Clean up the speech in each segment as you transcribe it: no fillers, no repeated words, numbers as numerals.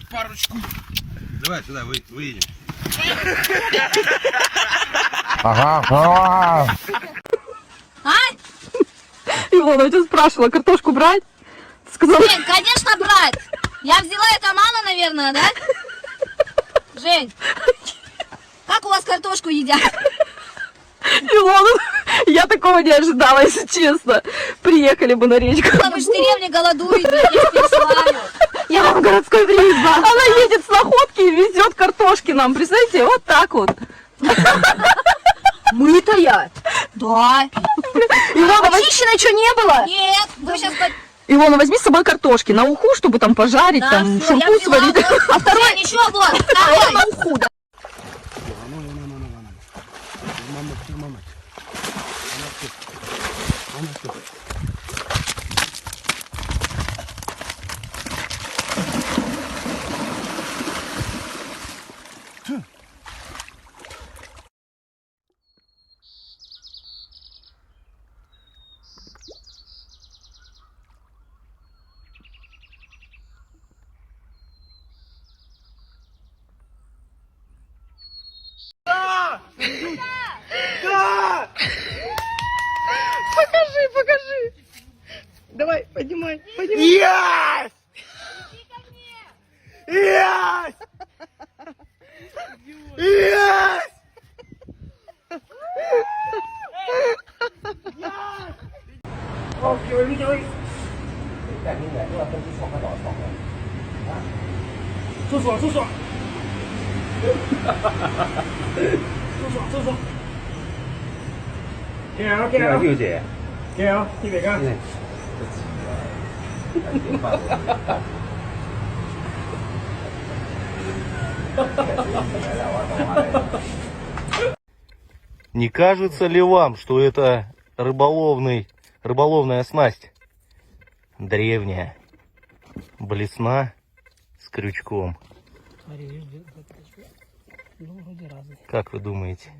парочку. Давай сюда, выедем. Ага. Илона, я тебя спрашивала, картошку брать? Ты сказала... Жень, конечно брать. Я взяла это мало, наверное, да? Жень, как у вас картошку едят? Илона, я такого не ожидала, если честно. Приехали бы на речку. Вы же в деревне голодуете, я переживаю. Я вам городской привезла. Она едет с находки и везет картошки нам. Представляете, вот так вот. Мытая? Да. Илона, Очищенной что, не было? Нет, вы сейчас... Илона, возьми с собой картошки на уху, чтобы там пожарить, Да, там всё, шампунь сварить. А второй еще вот, второй на уху. Покажи. Давай, поднимай. Yes! Yes! Yes! Не кажется ли вам, что это рыболовная снасть? Древняя, блесна с крючком. Как вы думаете?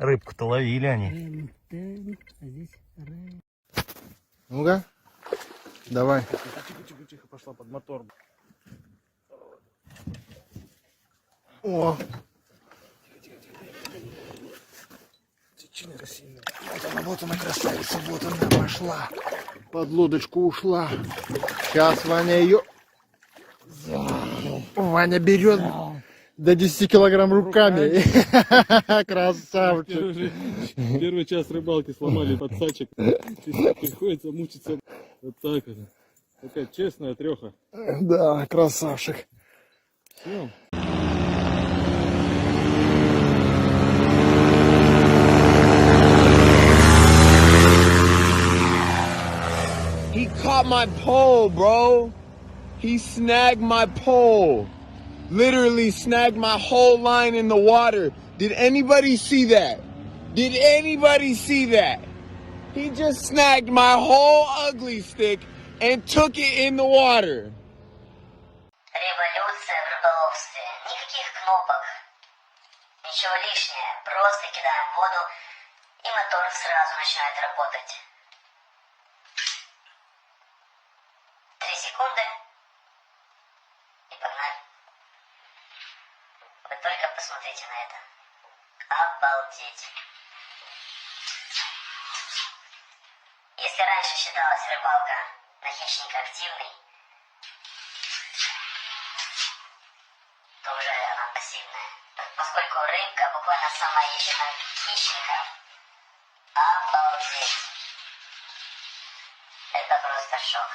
Рыбку-то ловили они. Ну-ка, давай. Тихо, пошла под мотор. О, вот она, красавица, вот она пошла. Под лодочку ушла. Сейчас Ваня ее... Ваня берет до 10 килограмм руками. Красавчик. Первый час рыбалки сломали подсачек. Приходится мучиться вот так вот. Такая честная треха. Да, красавчик. Все. He caught my pole, bro. He snagged my pole. Literally snagged my whole line in the water. Did anybody see that? Did anybody see that? He just snagged my whole ugly stick and took it in the water. Революция в рыболовстве. Никаких кнопок. Ничего лишнего. Просто кидаем в воду, и мотор сразу начинает работать. 3 секунды. И погнали. Вы только посмотрите на это. Обалдеть. Если раньше считалась рыбалка на хищника активной, то уже она пассивная. Поскольку рыбка буквально сама ищет хищников. Обалдеть. Это просто шок.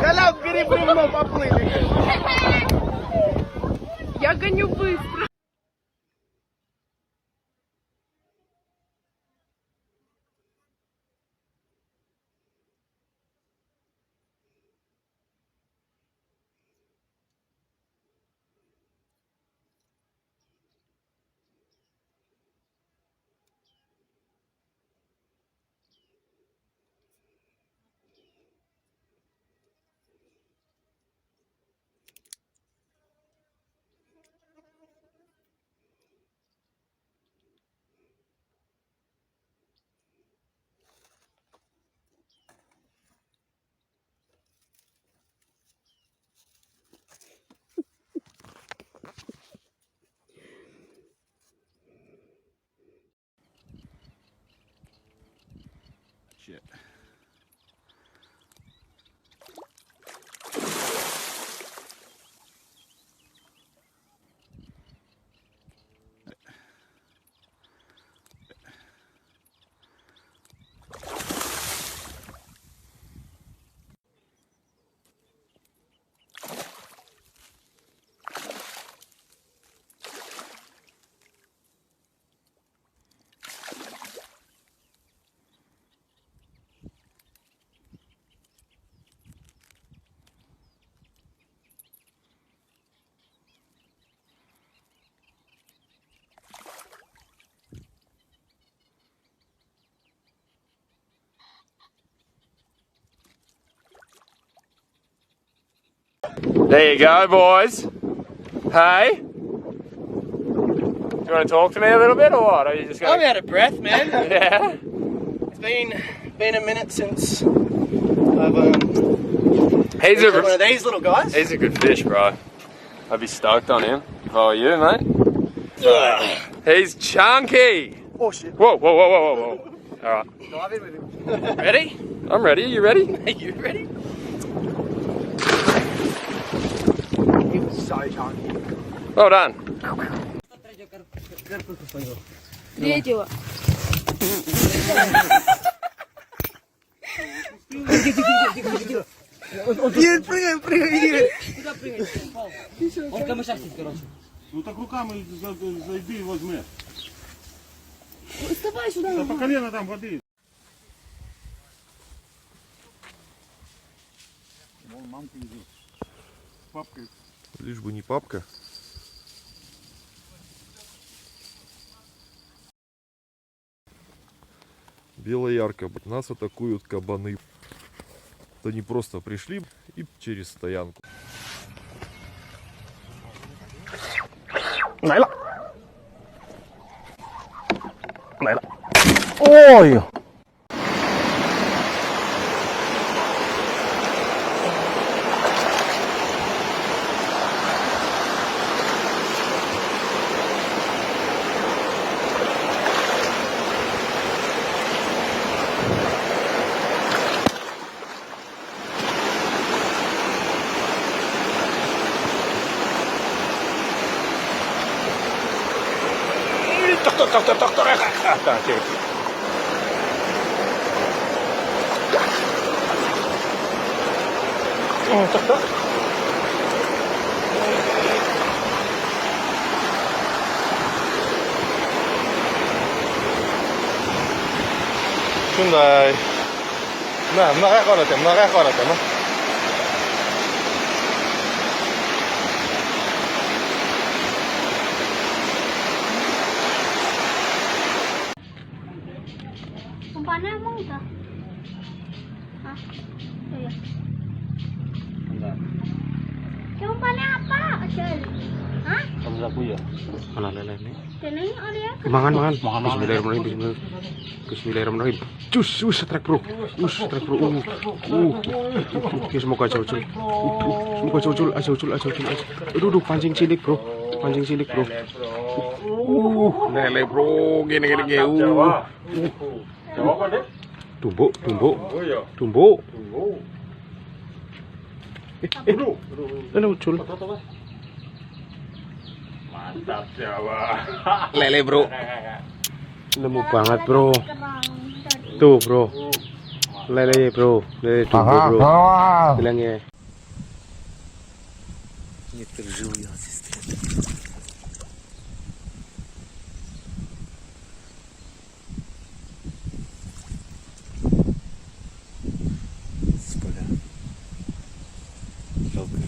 Колян, бери бревно, поплыли. Я гоню быстро. Shit. There you go, boys. Hey? Do you want to talk to me a little bit or what? Or are you just I'm out of breath, man. Yeah? It's been a minute since I've He's one of these little guys. He's a good fish, bro. I'd be stoked on him if I were you, mate. He's chunky. Oh shit. Whoa, whoa, whoa, whoa, whoa, whoa. Alright. Dive in with him. Ready? I'm ready. Are you ready? Are you ready? He was so chunky. Well done. Третьего. Он камышастик, короче. Ну так руками зайди и возьми. Вставай сюда. Да по колено там воды. Вон мамка идет. С папкой. Лишь бы не папка. Белоярка. Нас атакуют кабаны. Они просто пришли и через стоянку. Ой! Shunday. Bunaqa qoratam. Umpannya emang udah? Hah? Iya. Umpannya apa? Kecil. Hah? Mana lele nih? Ini ada ya? Mangan. Bismillahirrahmanirrahim. Bismillahirrahmanirrahim. Cus, strike bro. Semoga aja ucul. Aduh, pancing cilik bro. Lele bro, gini. Tumbuk. Lele ucul. Mantap Jawa. Lele bro. Lemu banget bro. Tuh bro. Lele bro. Lele tumbuk bro. Bilangnya. Не пережил я, сестре. С поля. Жалко.